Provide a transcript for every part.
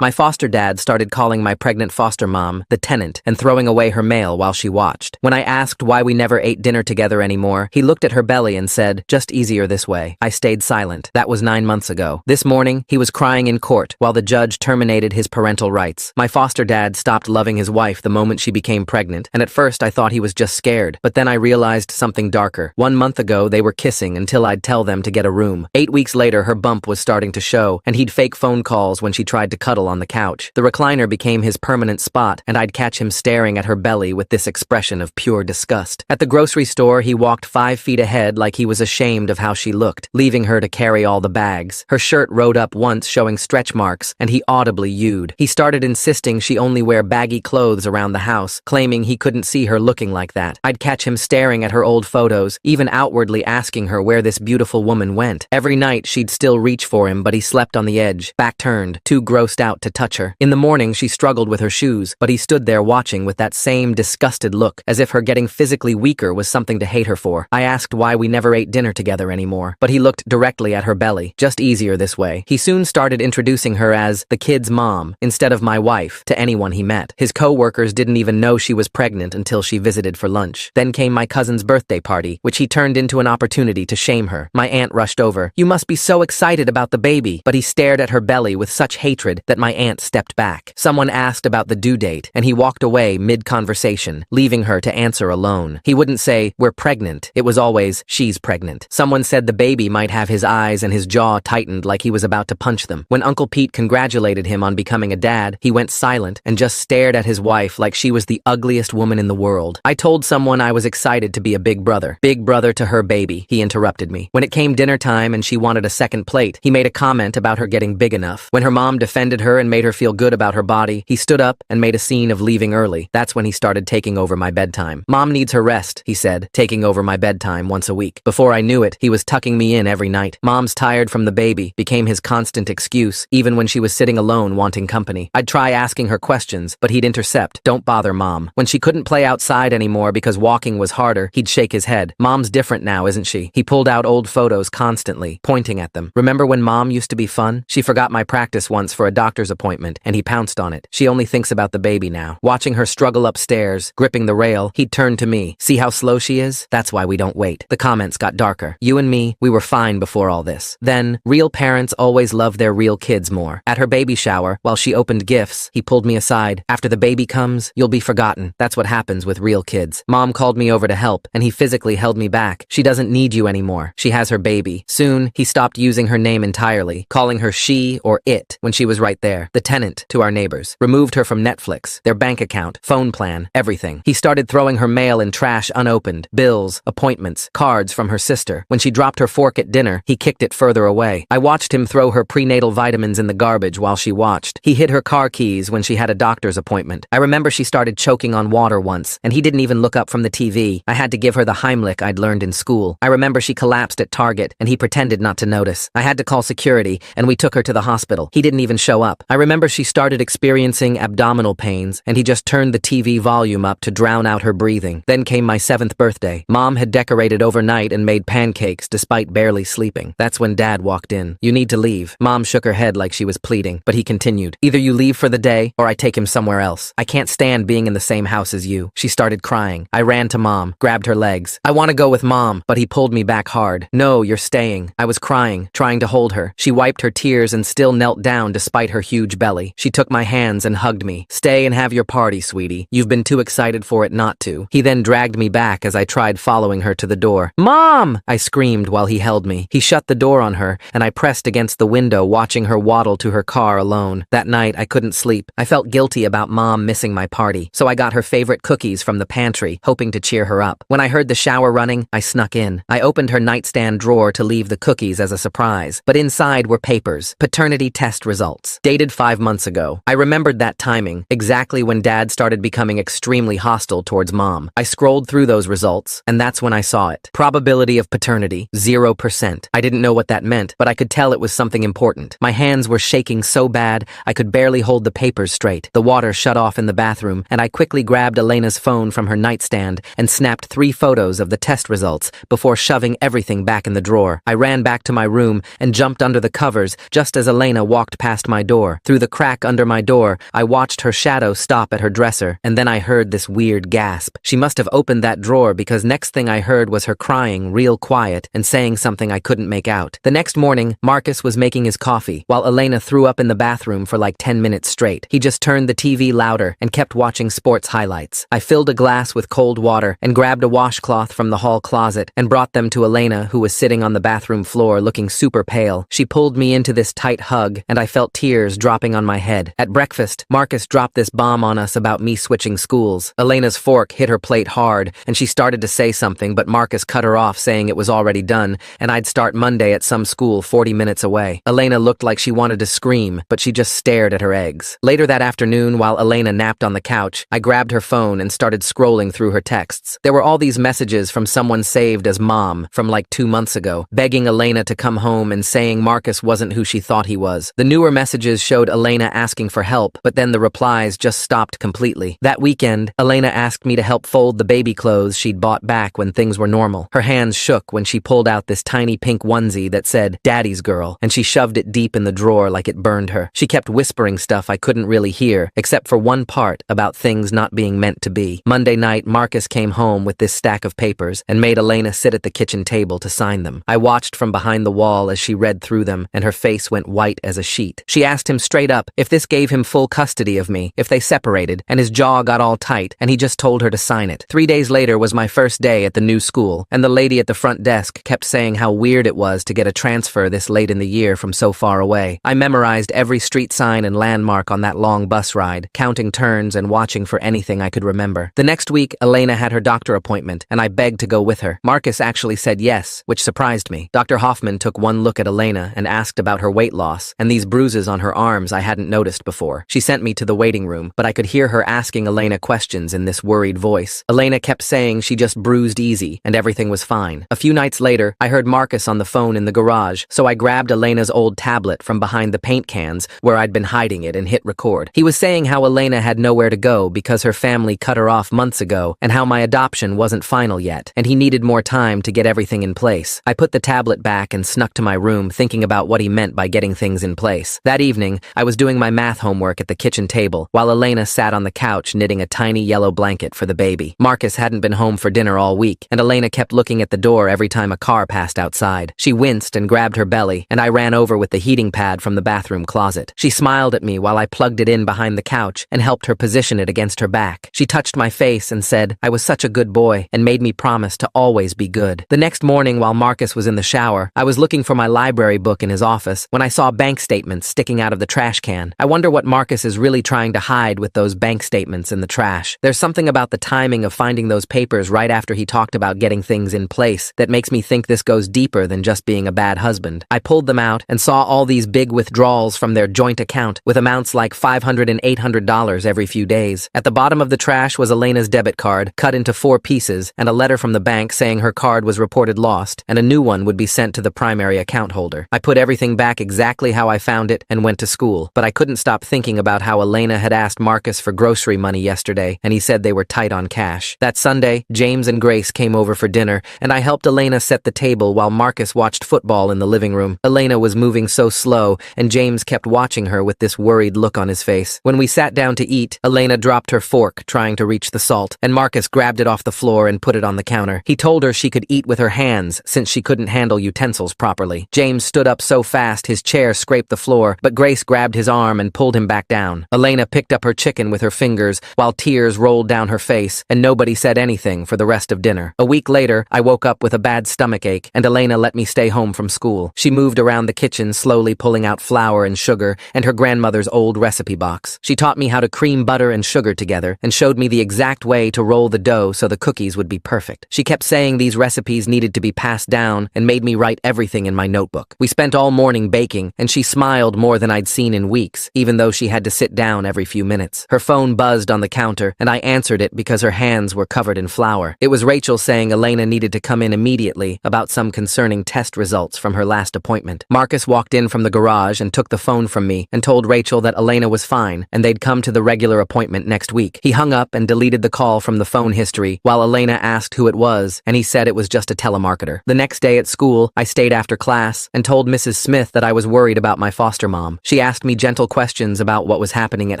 My foster dad started calling my pregnant foster mom the Tenant and throwing away her mail while she watched. When I asked why we never ate dinner together anymore, he looked at her belly and said, "Just easier this way." I stayed silent. That was 9 months ago. This morning, he was crying in court while the judge terminated his parental rights. My foster dad stopped loving his wife the moment she became pregnant, and at first I thought he was just scared, but then I realized something darker. 1 month ago, they were kissing until I'd tell them to get a room. 8 weeks later, her bump was starting to show, and he'd fake phone calls when she tried to cuddle on the couch. The recliner became his permanent spot, and I'd catch him staring at her belly with this expression of pure disgust. At the grocery store, he walked 5 feet ahead like he was ashamed of how she looked, leaving her to carry all the bags. Her shirt rode up once, showing stretch marks, and he audibly yewed. He started insisting she only wear baggy clothes around the house, claiming he couldn't see her looking like that. I'd catch him staring at her old photos, even outwardly asking her where this beautiful woman went. Every night, she'd still reach for him, but he slept on the edge, back turned, too grossed out to touch her. In the morning, she struggled with her shoes, but he stood there watching with that same disgusted look, as if her getting physically weaker was something to hate her for. I asked why we never ate dinner together anymore, but he looked directly at her belly. Just easier this way. He soon started introducing her as the kid's mom, instead of my wife, to anyone he met. His co-workers didn't even know she was pregnant until she visited for lunch. Then came my cousin's birthday party, which he turned into an opportunity to shame her. My aunt rushed over. "You must be so excited about the baby," but he stared at her belly with such hatred that my aunt stepped back. Someone asked about the due date, and he walked away mid-conversation, leaving her to answer alone. He wouldn't say, "We're pregnant." It was always, "She's pregnant." Someone said the baby might have his eyes and his jaw tightened like he was about to punch them. When Uncle Pete congratulated him on becoming a dad, he went silent and just stared at his wife like she was the ugliest woman in the world. I told someone I was excited to be a big brother. Big brother to her baby, he interrupted me. When it came dinner time and she wanted a second plate, he made a comment about her getting big enough. When her mom defended her and made her feel good about her body, he stood up and made a scene of leaving early. That's when he started taking over my bedtime. "Mom needs her rest," he said, taking over my bedtime once a week. Before I knew it, he was tucking me in every night. "Mom's tired from the baby" became his constant excuse, even when she was sitting alone wanting company. I'd try asking her questions, but he'd intercept, "Don't bother, Mom." When she couldn't play outside anymore because walking was harder, he'd shake his head. "Mom's different now, isn't she?" He pulled out old photos constantly, pointing at them. "Remember when Mom used to be fun? She forgot my practice once for a doctor's appointment, and he pounced on it. She only thinks about the baby now." Watching her struggle upstairs, gripping the rail, he'd turn to me. "See how slow she is? That's why we don't wait." The comments got darker. "You and me, we were fine before all this." Then, real parents always love their real kids more. At her baby shower, while she opened gifts, he pulled me aside. "After the baby comes, you'll be forgotten. That's what happens with real kids." Mom called me over to help, and he physically held me back. "She doesn't need you anymore. She has her baby." Soon, he stopped using her name entirely, calling her she or it when she was right there. The tenant to our neighbors. Removed her from Netflix, their bank account, phone plan, everything. He started throwing her mail in trash unopened, bills, appointments, cards from her sister. When she dropped her fork at dinner, he kicked it further away. I watched him throw her prenatal vitamins in the garbage while she watched. He hid her car keys when she had a doctor's appointment. I remember she started choking on water once, and he didn't even look up from the TV. I had to give her the Heimlich I'd learned in school. I remember she collapsed at Target, and he pretended not to notice. I had to call security, and we took her to the hospital. He didn't even show up. I remember she started experiencing abdominal pains, and he just turned the TV volume up to drown out her breathing. Then came my 7th birthday. Mom had decorated overnight and made pancakes despite barely sleeping. That's when Dad walked in. "You need to leave." Mom shook her head like she was pleading, but he continued. "Either you leave for the day, or I take him somewhere else. I can't stand being in the same house as you." She started crying. I ran to Mom, grabbed her legs. "I want to go with Mom," but he pulled me back hard. "No, you're staying." I was crying, trying to hold her. She wiped her tears and still knelt down despite her huge belly. She took my hands and hugged me. "Stay and have your party, sweetie. You've been too excited for it not to." He then dragged me back as I tried following her to the door. "Mom!" I screamed while he held me. He shut the door on her, and I pressed against the window watching her waddle to her car alone. That night, I couldn't sleep. I felt guilty about Mom missing my party, so I got her favorite cookies from the pantry, hoping to cheer her up. When I heard the shower running, I snuck in. I opened her nightstand drawer to leave the cookies as a surprise, but inside were papers. Paternity test results. Dated 5 months ago. I remembered that timing, exactly when Dad started becoming extremely hostile towards Mom. I scrolled through those results, and that's when I saw it. Probability of paternity, 0%. I didn't know what that meant, but I could tell it was something important. My hands were shaking so bad, I could barely hold the papers straight. The water shut off in the bathroom, and I quickly grabbed Elena's phone from her nightstand and snapped 3 photos of the test results before shoving everything back in the drawer. I ran back to my room and jumped under the covers just as Elena walked past my door. floor. Through the crack under my door, I watched her shadow stop at her dresser, and then I heard this weird gasp. She must have opened that drawer because next thing I heard was her crying real quiet and saying something I couldn't make out. The next morning, Marcus was making his coffee, while Elena threw up in the bathroom for like 10 minutes straight. He just turned the TV louder and kept watching sports highlights. I filled a glass with cold water and grabbed a washcloth from the hall closet and brought them to Elena, who was sitting on the bathroom floor looking super pale. She pulled me into this tight hug, and I felt tears dropping on my head. At breakfast, Marcus dropped this bomb on us about me switching schools. Elena's fork hit her plate hard, and she started to say something, but Marcus cut her off, saying it was already done, and I'd start Monday at some school 40 minutes away. Elena looked like she wanted to scream, but she just stared at her eggs. Later that afternoon, while Elena napped on the couch, I grabbed her phone and started scrolling through her texts. There were all these messages from someone saved as mom from like 2 months ago, begging Elena to come home and saying Marcus wasn't who she thought he was. The newer messages showed Elena asking for help, but then the replies just stopped completely. That weekend, Elena asked me to help fold the baby clothes she'd bought back when things were normal. Her hands shook when she pulled out this tiny pink onesie that said, "Daddy's girl," and she shoved it deep in the drawer like it burned her. She kept whispering stuff I couldn't really hear, except for one part about things not being meant to be. Monday night, Marcus came home with this stack of papers and made Elena sit at the kitchen table to sign them. I watched from behind the wall as she read through them, and her face went white as a sheet. She asked him straight up if this gave him full custody of me, if they separated, and his jaw got all tight, and he just told her to sign it. 3 days later was my first day at the new school, and the lady at the front desk kept saying how weird it was to get a transfer this late in the year from so far away. I memorized every street sign and landmark on that long bus ride, counting turns and watching for anything I could remember. The next week, Elena had her doctor appointment, and I begged to go with her. Marcus actually said yes, which surprised me. Dr. Hoffman took one look at Elena and asked about her weight loss and these bruises on her arms I hadn't noticed before. She sent me to the waiting room, but I could hear her asking Elena questions in this worried voice. Elena kept saying she just bruised easy and everything was fine. A few nights later, I heard Marcus on the phone in the garage, so I grabbed Elena's old tablet from behind the paint cans where I'd been hiding it and hit record. He was saying how Elena had nowhere to go because her family cut her off months ago and how my adoption wasn't final yet, and he needed more time to get everything in place. I put the tablet back and snuck to my room thinking about what he meant by getting things in place. That evening, I was doing my math homework at the kitchen table while Elena sat on the couch knitting a tiny yellow blanket for the baby. Marcus hadn't been home for dinner all week, and Elena kept looking at the door every time a car passed outside. She winced and grabbed her belly, and I ran over with the heating pad from the bathroom closet. She smiled at me while I plugged it in behind the couch and helped her position it against her back. She touched my face and said I was such a good boy and made me promise to always be good. The next morning, while Marcus was in the shower, I was looking for my library book in his office when I saw bank statements sticking out of the trash can. I wonder what Marcus is really trying to hide with those bank statements in the trash. There's something about the timing of finding those papers right after he talked about getting things in place that makes me think this goes deeper than just being a bad husband. I pulled them out and saw all these big withdrawals from their joint account with amounts like $500 and $800 every few days. At the bottom of the trash was Elena's debit card, cut into 4 pieces, and a letter from the bank saying her card was reported lost and a new one would be sent to the primary account holder. I put everything back exactly how I found it and went to school, but I couldn't stop thinking about how Elena had asked Marcus for grocery money yesterday, and he said they were tight on cash. That Sunday, James and Grace came over for dinner, and I helped Elena set the table while Marcus watched football in the living room. Elena was moving so slow, and James kept watching her with this worried look on his face. When we sat down to eat, Elena dropped her fork, trying to reach the salt, and Marcus grabbed it off the floor and put it on the counter. He told her she could eat with her hands since she couldn't handle utensils properly. James stood up so fast his chair scraped the floor, but Grace grabbed his arm and pulled him back down. Elena picked up her chicken with her fingers while tears rolled down her face, and nobody said anything for the rest of dinner. A week later, I woke up with a bad stomachache, and Elena let me stay home from school. She moved around the kitchen, slowly pulling out flour and sugar and her grandmother's old recipe box. She taught me how to cream butter and sugar together and showed me the exact way to roll the dough so the cookies would be perfect. She kept saying these recipes needed to be passed down and made me write everything in my notebook. We spent all morning baking, and she smiled more than I'd seen in weeks, even though she had to sit down every few minutes. Her phone buzzed on the counter, and I answered it because her hands were covered in flour. It was Rachel saying Elena needed to come in immediately about some concerning test results from her last appointment. Marcus walked in from the garage and took the phone from me and told Rachel that Elena was fine and they'd come to the regular appointment next week. He hung up and deleted the call from the phone history while Elena asked who it was, and he said it was just a telemarketer. The next day at school, I stayed after class and told Mrs. Smith that I was worried about my foster mom. She asked me gentle questions about what was happening at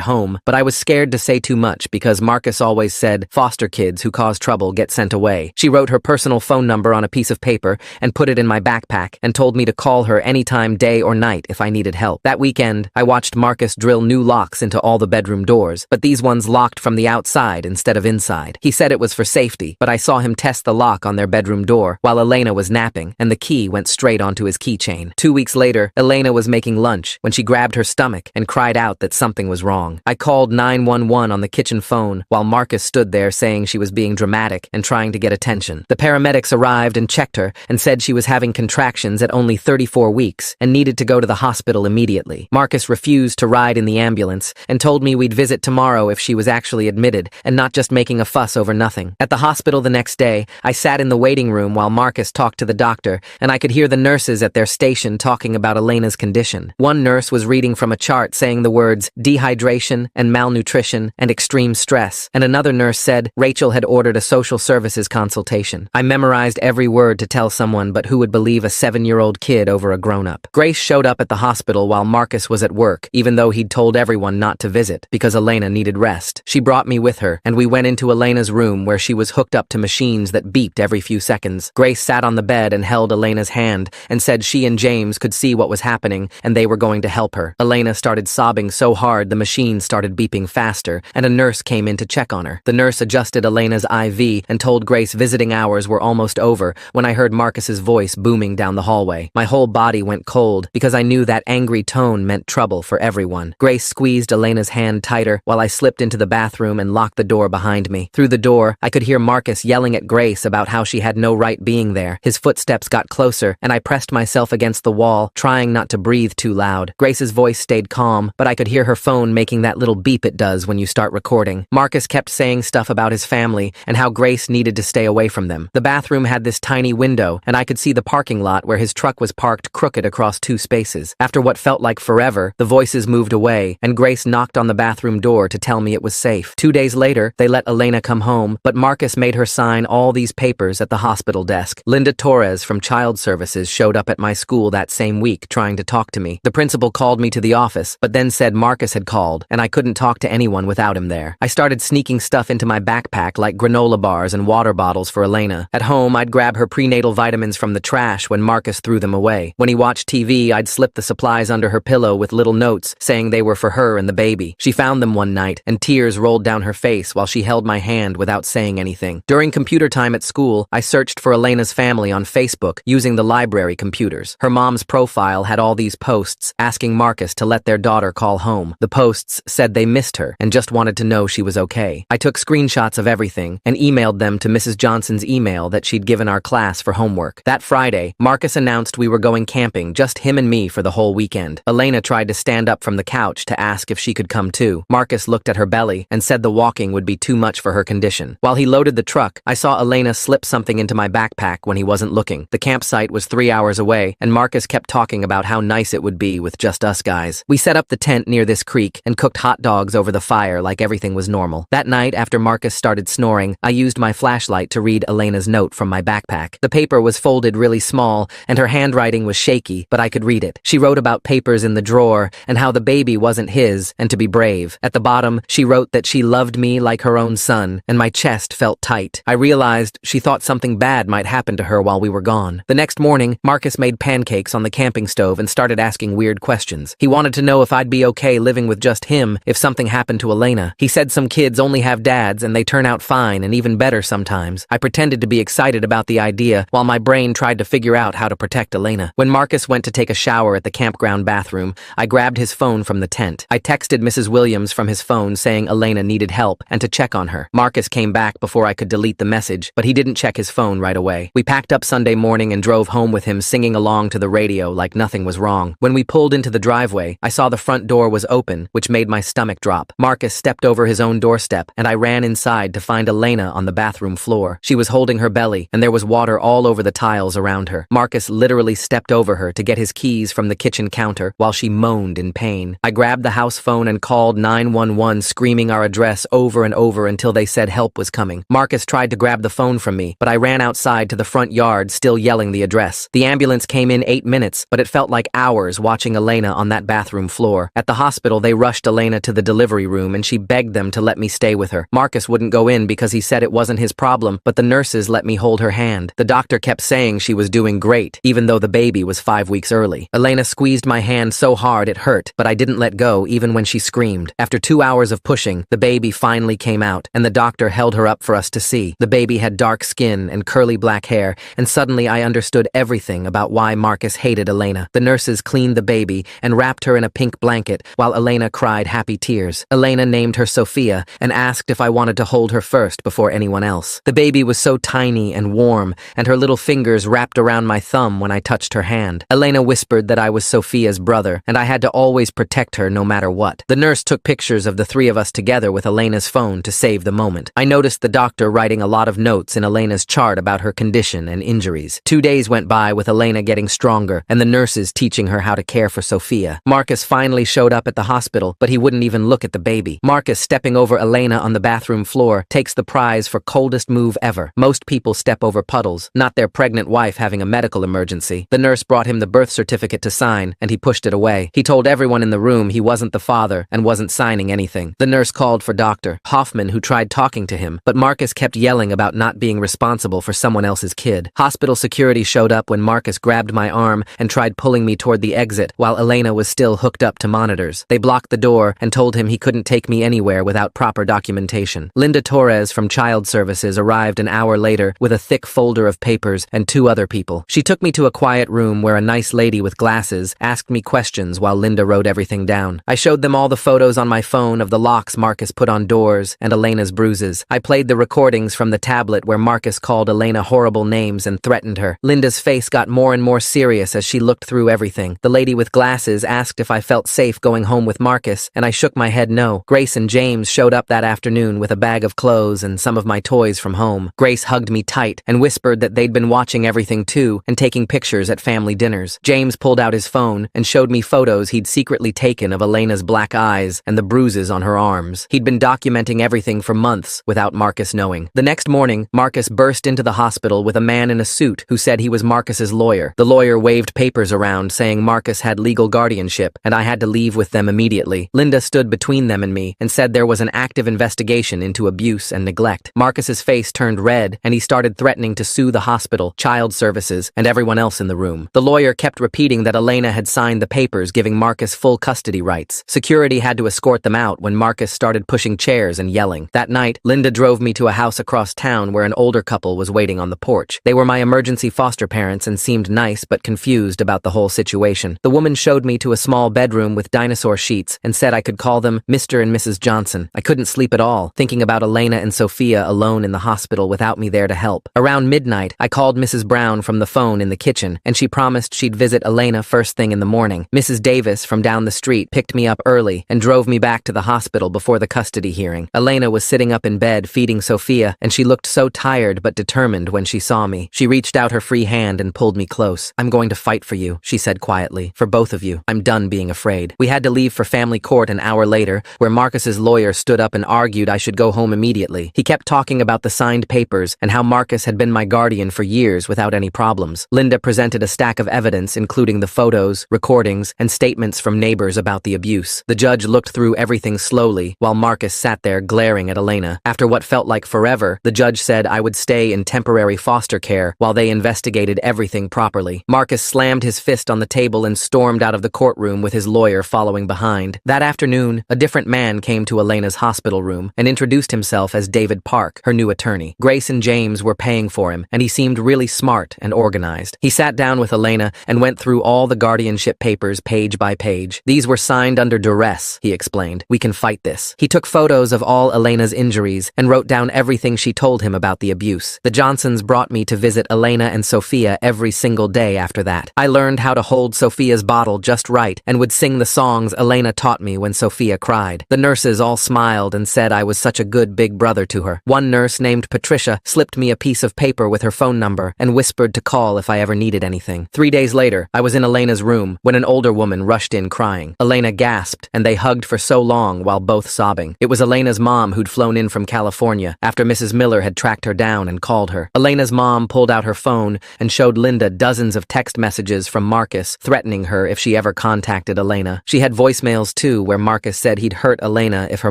home, but I was scared to say too much because Marcus always said foster kids who cause trouble get sent away. She wrote her personal phone number on a piece of paper and put it in my backpack and told me to call her anytime, day or night, if I needed help. That weekend, I watched Marcus drill new locks into all the bedroom doors, but these ones locked from the outside instead of inside. He said it was for safety, but I saw him test the lock on their bedroom door while Elena was napping, and the key went straight onto his keychain. 2 weeks later, Elena was making lunch when she grabbed her stomach and cried out that something was wrong. I called 911 on the kitchen phone while Marcus stood there saying she was being dramatic and trying to get attention. The paramedics arrived and checked her and said she was having contractions at only 34 weeks and needed to go to the hospital immediately. Marcus refused to ride in the ambulance and told me we'd visit tomorrow if she was actually admitted and not just making a fuss over nothing. At the hospital the next day, I sat in the waiting room while Marcus talked to the doctor, and I could hear the nurses at their station talking about Elena's condition. One nurse was reading from a chart saying the words dehydration and malnutrition and extreme stress, and another nurse said Rachel had ordered a social services consultation. I memorized every word to tell someone, but who would believe a 7-year-old kid over a grown-up? Grace showed up at the hospital while Marcus was at work, even though he'd told everyone not to visit because Elena needed rest. She brought me with her, and we went into Elena's room where she was hooked up to machines that beeped every few seconds. Grace sat on the bed and held Elena's hand and said she and James could see what was happening and they were going to help her. Elena started sobbing so hard the machine started beeping faster, and a nurse came in to check on her. The nurse adjusted Elena's IV and told Grace visiting hours were almost over when I heard Marcus's voice booming down the hallway. My whole body went cold because I knew that angry tone meant trouble for everyone. Grace squeezed Elena's hand tighter while I slipped into the bathroom and locked the door behind me. Through the door, I could hear Marcus yelling at Grace about how she had no right being there. His footsteps got closer, and I pressed myself against the wall, trying not to breathe too loud. Grace's voice stayed calm, but I could hear her phone making that little beep it does when you start recording. Marcus kept saying stuff about his family and how Grace needed to stay away from them. The bathroom had this tiny window, and I could see the parking lot where his truck was parked crooked across 2 spaces. After what felt like forever, the voices moved away, and Grace knocked on the bathroom door to tell me it was safe. 2 days later, they let Elena come home, but Marcus made her sign all these papers at the hospital desk. Linda Torres from Child Services showed up at my school that same week trying to talk to me. The principal called me to the office, but then said Marcus had called, and I couldn't talk to anyone without him there. I started sneaking stuff into my backpack like granola bars and water bottles for Elena. At home, I'd grab her prenatal vitamins from the trash when Marcus threw them away. When he watched TV, I'd slip the supplies under her pillow with little notes saying they were for her and the baby. She found them one night, and tears rolled down her face while she held my hand without saying anything. During computer time at school, I searched for Elena's family on Facebook using the library computers. Her mom's profile had all these posts asking Marcus to let their daughter call home. The posts said they missed her and just wanted to know she was okay. I took screenshots of everything and emailed them to Mrs. Johnson's email that she'd given our class for homework. That Friday, Marcus announced we were going camping, just him and me for the whole weekend. Elena tried to stand up from the couch to ask if she could come too. Marcus looked at her belly and said the walking would be too much for her condition. While he loaded the truck, I saw Elena slip something into my backpack when he wasn't looking. The campsite was 3 hours away, and Marcus kept talking about how nice it would be with just us guys. We set up the tent near this creek and cooked hot dogs over the fire like everything was normal. That night, after Marcus started snoring, I used my flashlight to read Elena's note from my backpack. The paper was folded really small, and her handwriting was shaky, but I could read it. She wrote about papers in the drawer and how the baby wasn't his and to be brave. At the bottom, she wrote that she loved me like her own son, and my chest felt tight. I realized she thought something bad might happen to her while we were gone. The next morning, Marcus made pancakes on the camping stove and started asking weird questions. He wanted to know if I'd be okay living with just him if something happened to Elena. He said some kids only have dads and they turn out fine and even better sometimes. I pretended to be excited about the idea while my brain tried to figure out how to protect Elena. When Marcus went to take a shower at the campground bathroom, I grabbed his phone from the tent. I texted Mrs. Williams from his phone saying Elena needed help and to check on her. Marcus came back before I could delete the message, but he didn't check his phone right away. We packed up Sunday morning and drove home with him singing along to the radio like nothing was wrong. When we pulled into the driveway, I saw the front door was open, which made my stomach drop. Marcus stepped over his own doorstep, and I ran inside to find Elena on the bathroom floor. She was holding her belly, and there was water all over the tiles around her. Marcus literally stepped over her to get his keys from the kitchen counter while she moaned in pain. I grabbed the house phone and called 911, screaming our address over and over until they said help was coming. Marcus tried to grab the phone from me, but I ran outside to the front yard still yelling the address. The ambulance came in 8 minutes, but it felt like hours watching Elena on that bathroom floor. At the hospital, they rushed Elena to the delivery room and she begged them to let me stay with her. Marcus wouldn't go in because he said it wasn't his problem, but the nurses let me hold her hand. The doctor kept saying she was doing great, even though the baby was 5 weeks early. Elena squeezed my hand so hard it hurt, but I didn't let go even when she screamed. After 2 hours of pushing, the baby finally came out, and the doctor held her up for us to see. The baby had dark skin and curly black hair, and suddenly I understood everything about why Marcus hated Elena. The nurses cleaned the baby and wrapped her in a pink blanket while Elena cried happy tears. Elena named her Sophia and asked if I wanted to hold her first before anyone else. The baby was so tiny and warm, and her little fingers wrapped around my thumb when I touched her hand. Elena whispered that I was Sophia's brother, and I had to always protect her no matter what. The nurse took pictures of the three of us together with Elena's phone to save the moment. I noticed the doctor writing a lot of notes in Elena's chart about her condition and injuries. 2 days went by with Elena getting stronger and the nurses teaching her how to care for Sophia. Marcus finally showed up at the hospital, but he wouldn't even look at the baby. Marcus, stepping over Elena on the bathroom floor, takes the prize for coldest move ever. Most people step over puddles, not their pregnant wife having a medical emergency. The nurse brought him the birth certificate to sign, and he pushed it away. He told everyone in the room he wasn't the father and wasn't signing anything. The nurse called for Dr. Hoffman, who tried talking to him, but Marcus kept yelling about not being responsible for someone else's kid. Hospital security showed up when Marcus grabbed my arm and tried pulling me toward the exit while Elena was still hooked up to monitors. They blocked the door and told him he couldn't take me anywhere without proper documentation. Linda Torres from Child Services arrived an hour later with a thick folder of papers and 2 other people. She took me to a quiet room where a nice lady with glasses asked me questions while Linda wrote everything down. I showed them all the photos on my phone of the locks Marcus put on doors and Elena's bruises. I played the recordings from the tablet where Marcus called Elena horrible names and threatened her. Linda's face got more and more serious as she looked through everything. The lady with glasses asked if I felt safe going home with Marcus, and I shook my head no. Grace and James showed up that afternoon with a bag of clothes and some of my toys from home. Grace hugged me tight and whispered that they'd been watching everything too and taking pictures at family dinners. James pulled out his phone and showed me photos he'd secretly taken of Elena's black eyes and the bruises on her arms. He'd been documenting everything for months without Marcus knowing. The next morning, Marcus burst into the hospital with a man in a suit who said he was Marcus's lawyer. The lawyer waved papers around saying Marcus had legal guardianship and I had to leave with them immediately. Linda stood between them and me and said there was an active investigation into abuse and neglect. Marcus's face turned red and he started threatening to sue the hospital, Child Services, and everyone else in the room. The lawyer kept repeating that Elena had signed the papers giving Marcus full custody rights. Security had to escort them out when Marcus started pushing chairs and yelling. That night, Linda drove me to a house across town where an older couple was waiting on the porch. They were my emergency foster parents and seemed nice but confused about the whole situation. The woman showed me to a small bedroom with dinosaur sheets and said I could call them Mr. and Mrs. Johnson. I couldn't sleep at all, thinking about Elena and Sophia alone in the hospital without me there to help. Around midnight, I called Mrs. Brown from the phone in the kitchen, and she promised she'd visit Elena first thing in the morning. Mrs. Davis from down the street picked me up early and drove me back to the hospital before the custody hearing. Elena was sitting up in bed feeding Sophia, and she looked so tired but determined when she saw me. She reached out her free hand and pulled me close. "I'm going to fight for you," she said quietly. "For both of you. I'm done being afraid." We had to leave for family court an hour later, where Marcus's lawyer stood up and argued I should go home immediately. He kept talking about the signed papers and how Marcus had been my guardian for years without any problems. Linda presented a stack of evidence, including the photos, recordings, and statements from neighbors about the abuse. The judge looked through everything slowly, while Marcus sat there glaring at Elena. After what felt like forever, the judge said I would stay in temporary foster care while they investigated everything properly. Marcus slammed his fist on the table and stormed out of the courtroom with his lawyer following behind. That afternoon, a different man came to Elena's hospital room and introduced himself as David Park, her new attorney. Grace and James were paying for him, and he seemed really smart and organized. He sat down with Elena and went through all the guardianship papers page by page. "These were signed under duress," he explained. "We can fight this." He took photos of all Elena's injuries and wrote down everything she told him about the abuse. The Johnsons brought me to visit Elena and Sophia every single day after that. I learned how to hold Sophia's bottle just right and would sing the songs Elena taught me when Sophia cried. The nurses all smiled and said I was such a good big brother to her. One nurse named Patricia slipped me a piece of paper with her phone number and whispered to call if I ever needed anything. 3 days later, I was in Elena's room when an older woman rushed in crying. Elena gasped, and they hugged for so long while both sobbing. It was Elena's mom who'd flown in from California after Mrs. Miller had tracked her down and called her. Elena's mom pulled out her phone and showed Linda dozens of text messages from Marcus threatening her if she ever never contacted Elena. She had voicemails too, where Marcus said he'd hurt Elena if her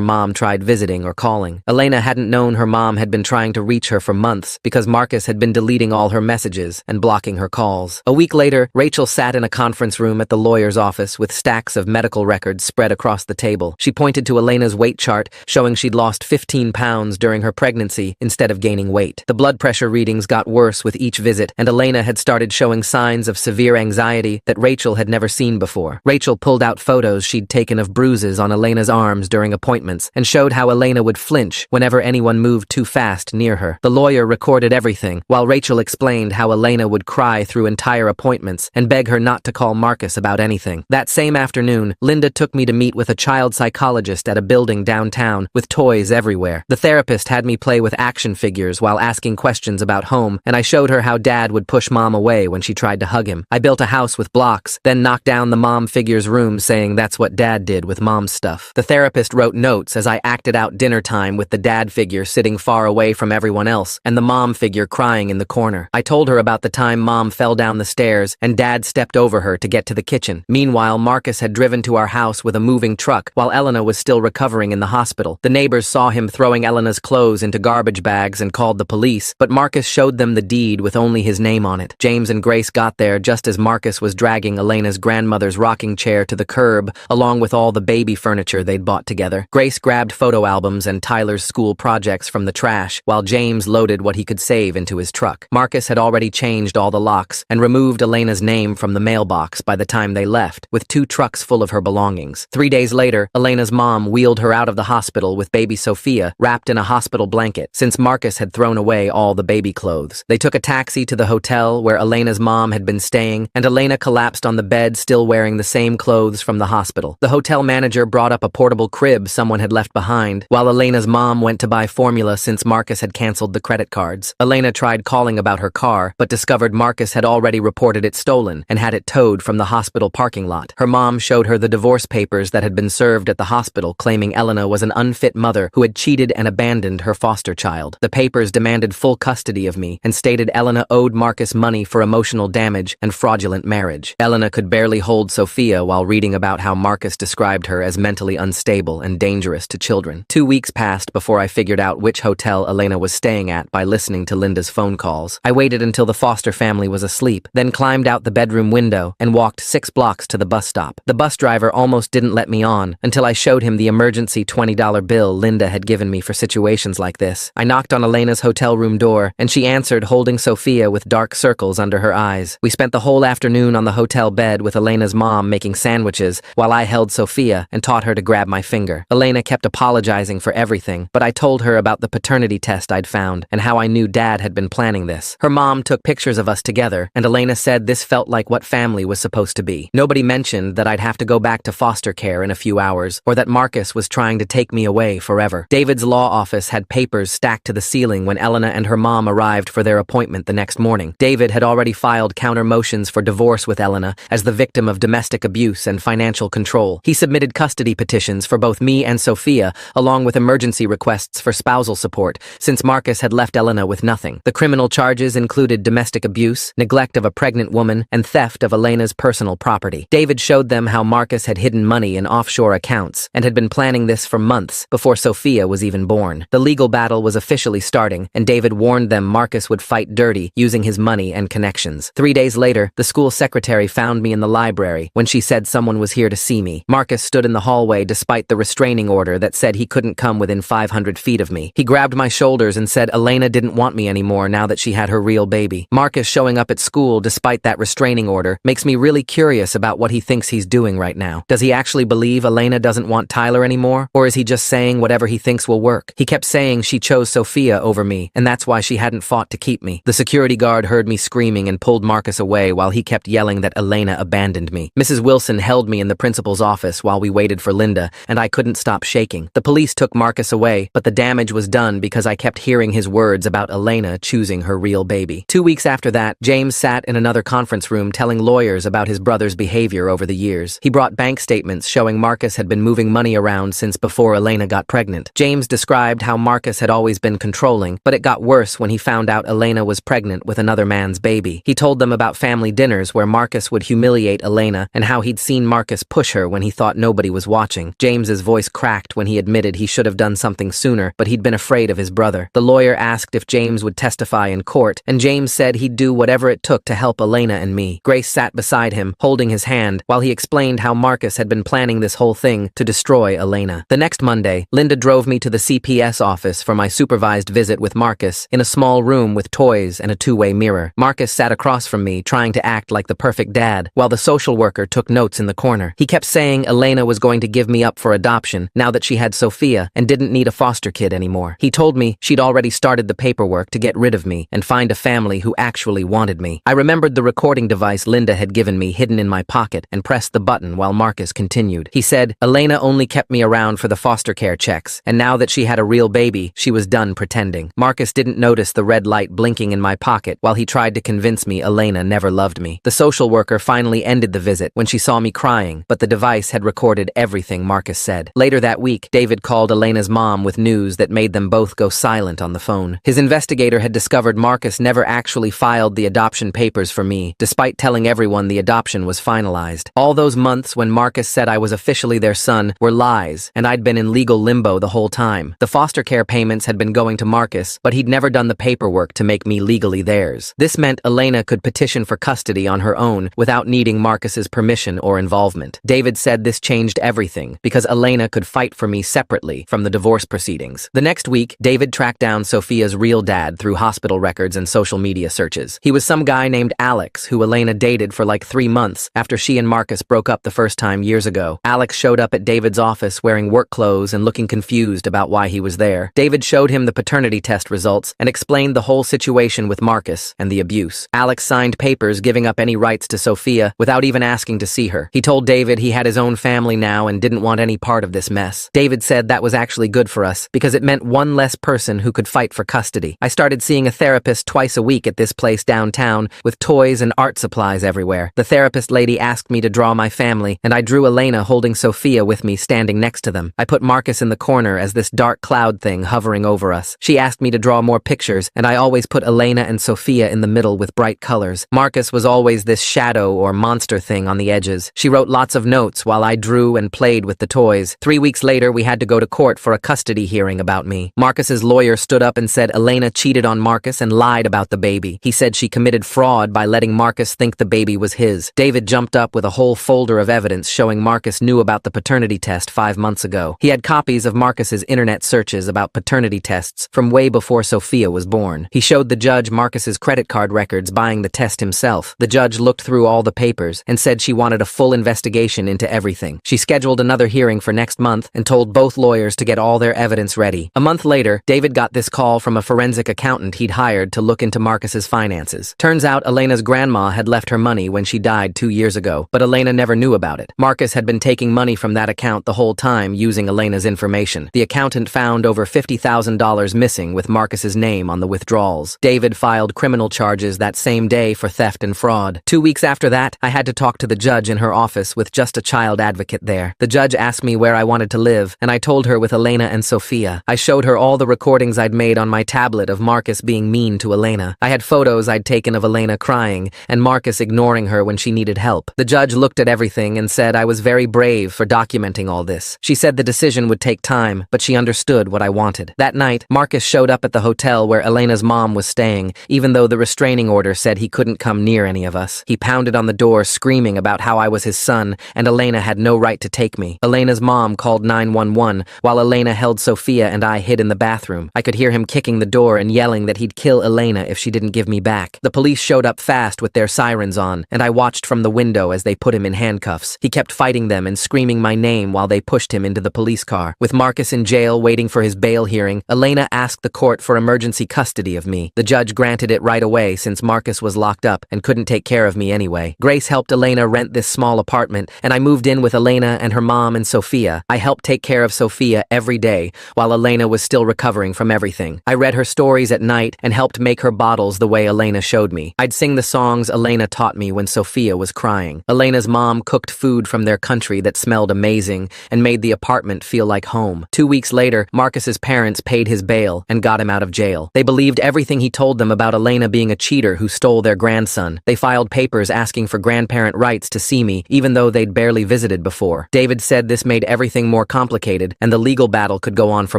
mom tried visiting or calling. Elena hadn't known her mom had been trying to reach her for months because Marcus had been deleting all her messages and blocking her calls. A week later, Rachel sat in a conference room at the lawyer's office with stacks of medical records spread across the table. She pointed to Elena's weight chart, showing she'd lost 15 pounds during her pregnancy instead of gaining weight. The blood pressure readings got worse with each visit, and Elena had started showing signs of severe anxiety that Rachel had never seen before. Rachel pulled out photos she'd taken of bruises on Elena's arms during appointments and showed how Elena would flinch whenever anyone moved too fast near her. The lawyer recorded everything, while Rachel explained how Elena would cry through entire appointments and beg her not to call Marcus about anything. That same afternoon, Linda took me to meet with a child psychologist at a building downtown with toys everywhere. The therapist had me play with action figures while asking questions about home, and I showed her how Dad would push Mom away when she tried to hug him. I built a house with blocks, then knocked down the Mom figure's room, saying that's what Dad did with Mom's stuff. The therapist wrote notes as I acted out dinner time with the Dad figure sitting far away from everyone else and the Mom figure crying in the corner. I told her about the time Mom fell down the stairs and Dad stepped over her to get to the kitchen. Meanwhile, Marcus had driven to our house with a moving truck while Elena was still recovering in the hospital. The neighbors saw him throwing Elena's clothes into garbage bags and called the police, but Marcus showed them the deed with only his name on it. James and Grace got there just as Marcus was dragging Elena's grandmother's rocking chair to the curb, along with all the baby furniture they'd bought together. Grace grabbed photo albums and Tyler's school projects from the trash, while James loaded what he could save into his truck. Marcus had already changed all the locks and removed Elena's name from the mailbox by the time they left, with 2 trucks full of her belongings. 3 days later, Elena's mom wheeled her out of the hospital with baby Sophia wrapped in a hospital blanket, since Marcus had thrown away all the baby clothes. They took a taxi to the hotel where Elena's mom had been staying, and Elena collapsed on the bed still wearing the same clothes from the hospital. The hotel manager brought up a portable crib someone had left behind, while Elena's mom went to buy formula since Marcus had canceled the credit cards. Elena tried calling about her car, but discovered Marcus had already reported it stolen and had it towed from the hospital parking lot. Her mom showed her the divorce papers that had been served at the hospital, claiming Elena was an unfit mother who had cheated and abandoned her foster child. The papers demanded full custody of me and stated Elena owed Marcus money for emotional damage and fraudulent marriage. Elena could barely hold Sophia while reading about how Marcus described her as mentally unstable and dangerous to children. 2 weeks passed before I figured out which hotel Elena was staying at by listening to Linda's phone calls. I waited until the foster family was asleep, then climbed out the bedroom window and walked 6 blocks to the bus stop. The bus driver almost didn't let me on until I showed him the emergency $20 bill Linda had given me for situations like this. I knocked on Elena's hotel room door, and she answered holding Sophia with dark circles under her eyes. We spent the whole afternoon on the hotel bed with Elena's mom making sandwiches while I held Sophia and taught her to grab my finger. Elena kept apologizing for everything, but I told her about the paternity test I'd found and how I knew Dad had been planning this. Her mom took pictures of us together, and Elena said this felt like what family was supposed to be. Nobody mentioned that I'd have to go back to foster care in a few hours, or that Marcus was trying to take me away forever. David's law office had papers stacked to the ceiling when Elena and her mom arrived for their appointment the next morning. David had already filed counter motions for divorce with Elena as the victim of domestic abuse and financial control. He submitted custody petitions for both me and Sophia, along with emergency requests for spousal support, since Marcus had left Elena with nothing. The criminal charges included domestic abuse, neglect of a pregnant woman, and theft of Elena's personal property. David showed them how Marcus had hidden money in offshore accounts and had been planning this for months before Sophia was even born. The legal battle was officially starting, and David warned them Marcus would fight dirty using his money and connections. 3 days later, the school secretary found me in the library when she said someone was here to see me. Marcus stood in the hallway despite the restraining order that said he couldn't come within 500 feet of me. He grabbed my shoulders and said Elena didn't want me anymore now that she had her real baby. Marcus showing up at school despite that restraining order makes me really curious about what he thinks he's doing right now. Does he actually believe Elena doesn't want Tyler anymore? Or is he just saying whatever he thinks will work? He kept saying she chose Sophia over me, and that's why she hadn't fought to keep me. The security guard heard me screaming and pulled Marcus away while he kept yelling that Elena abandoned me. Mrs. Wilson held me in the principal's office while we waited for Linda, and I couldn't stop shaking. The police took Marcus away, but the damage was done because I kept hearing his words about Elena choosing her real baby. 2 weeks after that, James sat in another conference room telling lawyers about his brother's behavior over the years. He brought bank statements showing Marcus had been moving money around since before Elena got pregnant. James described how Marcus had always been controlling, but it got worse when he found out Elena was pregnant with another man's baby. He told them about family dinners where Marcus would humiliate Elena Elena and how he'd seen Marcus push her when he thought nobody was watching. James's voice cracked when he admitted he should have done something sooner, but he'd been afraid of his brother. The lawyer asked if James would testify in court, and James said he'd do whatever it took to help Elena and me. Grace sat beside him, holding his hand, while he explained how Marcus had been planning this whole thing to destroy Elena. The next Monday, Linda drove me to the CPS office for my supervised visit with Marcus in a small room with toys and a two-way mirror. Marcus sat across from me, trying to act like the perfect dad, while the social worker took notes in the corner. He kept saying Elena was going to give me up for adoption now that she had Sophia and didn't need a foster kid anymore. He told me she'd already started the paperwork to get rid of me and find a family who actually wanted me. I remembered the recording device Linda had given me hidden in my pocket and pressed the button while Marcus continued. He said, Elena only kept me around for the foster care checks, and now that she had a real baby, she was done pretending. Marcus didn't notice the red light blinking in my pocket while he tried to convince me Elena never loved me. The social worker finally ended the visit when she saw me crying, but the device had recorded everything Marcus said. Later that week, David called Elena's mom with news that made them both go silent on the phone. His investigator had discovered Marcus never actually filed the adoption papers for me, despite telling everyone the adoption was finalized. All those months when Marcus said I was officially their son were lies, and I'd been in legal limbo the whole time. The foster care payments had been going to Marcus, but he'd never done the paperwork to make me legally theirs. This meant Elena could petition for custody on her own without needing Marcus's permission or involvement. David said this changed everything because Elena could fight for me separately from the divorce proceedings. The next week, David tracked down Sophia's real dad through hospital records and social media searches. He was some guy named Alex who Elena dated for like 3 months after she and Marcus broke up the first time years ago. Alex showed up at David's office wearing work clothes and looking confused about why he was there. David showed him the paternity test results and explained the whole situation with Marcus and the abuse. Alex signed papers giving up any rights to Sophia without even asking to see her. He told David he had his own family now and didn't want any part of this mess. David said that was actually good for us because it meant one less person who could fight for custody. I started seeing a therapist twice a week at this place downtown with toys and art supplies everywhere. The therapist lady asked me to draw my family, and I drew Elena holding Sophia with me standing next to them. I put Marcus in the corner as this dark cloud thing hovering over us. She asked me to draw more pictures, and I always put Elena and Sophia in the middle with bright colors. Marcus was always this shadow or monster thing on the edges. She wrote lots of notes while I drew and played with the toys. 3 weeks later, we had to go to court for a custody hearing about me. Marcus's lawyer stood up and said Elena cheated on Marcus and lied about the baby. He said she committed fraud by letting Marcus think the baby was his. David jumped up with a whole folder of evidence showing Marcus knew about the paternity test 5 months ago. He had copies of Marcus's internet searches about paternity tests from way before Sophia was born. He showed the judge Marcus's credit card records buying the test himself. The judge looked through all the papers and said she wanted a full investigation into everything. She scheduled another hearing for next month and told both lawyers to get all their evidence ready. A month later, David got this call from a forensic accountant he'd hired to look into Marcus's finances. Turns out Elena's grandma had left her money when she died 2 years ago, but Elena never knew about it. Marcus had been taking money from that account the whole time using Elena's information. The accountant found over $50,000 missing with Marcus's name on the withdrawals. David filed criminal charges that same day for theft and fraud. 2 weeks after that, I had to talk to the judge in her office with just a child advocate there. The judge asked me where I wanted to live, and I told her with Elena and Sophia. I showed her all the recordings I'd made on my tablet of Marcus being mean to Elena. I had photos I'd taken of Elena crying and Marcus ignoring her when she needed help. The judge looked at everything and said I was very brave for documenting all this. She said the decision would take time, but she understood what I wanted. That night, Marcus showed up at the hotel where Elena's mom was staying, even though the restraining order said he couldn't come near any of us. He pounded on the door screaming about how I was his son and Elena had no right to take me. Elena's mom called 911 while Elena held Sophia and I hid in the bathroom. I could hear him kicking the door and yelling that he'd kill Elena if she didn't give me back. The police showed up fast with their sirens on, and I watched from the window as they put him in handcuffs. He kept fighting them and screaming my name while they pushed him into the police car. With Marcus in jail waiting for his bail hearing, Elena asked the court for emergency custody of me. The judge granted it right away since Marcus was locked up and couldn't take care of me anyway. Grace helped Elena rent this small apartment, and I moved in with Elena and her mom and Sophia. I helped take care of Sophia every day while Elena was still recovering from everything. I read her stories at night and helped make her bottles the way Elena showed me. I'd sing the songs Elena taught me when Sophia was crying. Elena's mom cooked food from their country that smelled amazing and made the apartment feel like home. 2 weeks later, Marcus's parents paid his bail and got him out of jail. They believed everything he told them about Elena being a cheater who stole their grandson. They filed papers asking for grandparent rights to see me, even though they'd barely visited before. David said this made everything more complicated, and the legal battle could go on for